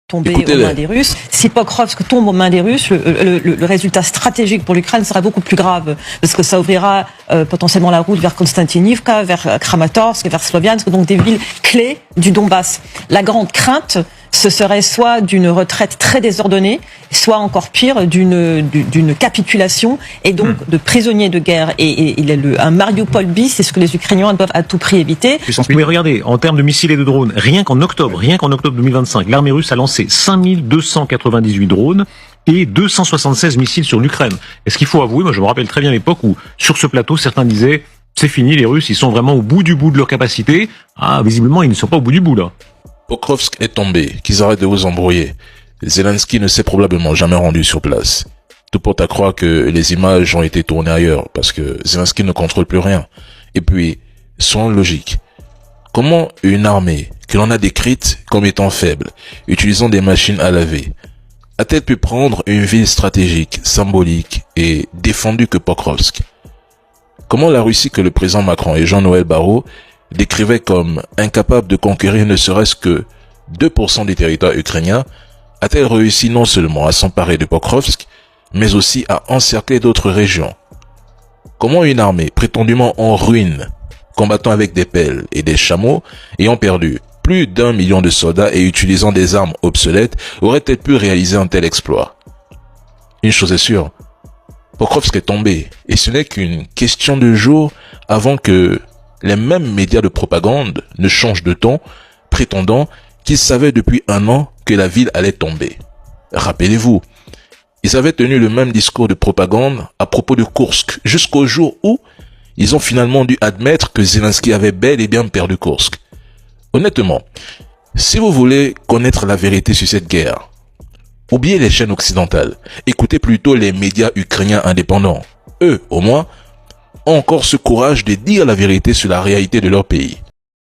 tomber aux mains des Russes. Si Pokrovsk tombe aux mains des Russes, le résultat stratégique pour l'Ukraine sera beaucoup plus grave, parce que ça ouvrira potentiellement la route vers Konstantinivka, vers Kramatorsk, vers Sloviansk, donc des villes clés du Donbass. La grande crainte, ce serait soit d'une retraite très désordonnée, soit encore pire, d'une capitulation et donc de prisonniers de guerre. Et un Mariupol bis, c'est ce que les Ukrainiens doivent à tout prix éviter. Mais regardez, en termes de missiles et de drones, rien qu'en octobre 2025, l'armée russe a lancé 5298 drones et 276 missiles sur l'Ukraine. Est-ce qu'il faut avouer, moi je me rappelle très bien l'époque où, sur ce plateau, certains disaient c'est fini, les Russes, ils sont vraiment au bout de leur capacité. Ah, visiblement, ils ne sont pas au bout du bout, là. Pokrovsk est tombé, qu'ils arrêtent de vous embrouiller. Zelensky ne s'est probablement jamais rendu sur place. Tout porte à croire que les images ont été tournées ailleurs, parce que Zelensky ne contrôle plus rien. Et puis, soyons logiques. Comment une armée, que l'on a décrite comme étant faible, utilisant des machines à laver, a-t-elle pu prendre une ville stratégique, symbolique et défendue que Pokrovsk? Comment la Russie que le président Macron et Jean-Noël Barrot décrivaient comme incapable de conquérir ne serait-ce que 2% des territoires ukrainiens, a-t-elle réussi non seulement à s'emparer de Pokrovsk, mais aussi à encercler d'autres régions? Comment une armée prétendument en ruine, combattant avec des pelles et des chameaux, ayant perdu plus d'1 million de soldats et utilisant des armes obsolètes, aurait-elle pu réaliser un tel exploit? Une chose est sûre, Pokrovsk est tombé, et ce n'est qu'une question de jours avant que les mêmes médias de propagande ne changent de ton, prétendant qu'ils savaient depuis un an que la ville allait tomber. Rappelez-vous, ils avaient tenu le même discours de propagande à propos de Kursk, jusqu'au jour où ils ont finalement dû admettre que Zelensky avait bel et bien perdu Kursk. Honnêtement, si vous voulez connaître la vérité sur cette guerre, oubliez les chaînes occidentales, écoutez plutôt les médias ukrainiens indépendants. Eux, au moins, ont encore ce courage de dire la vérité sur la réalité de leur pays.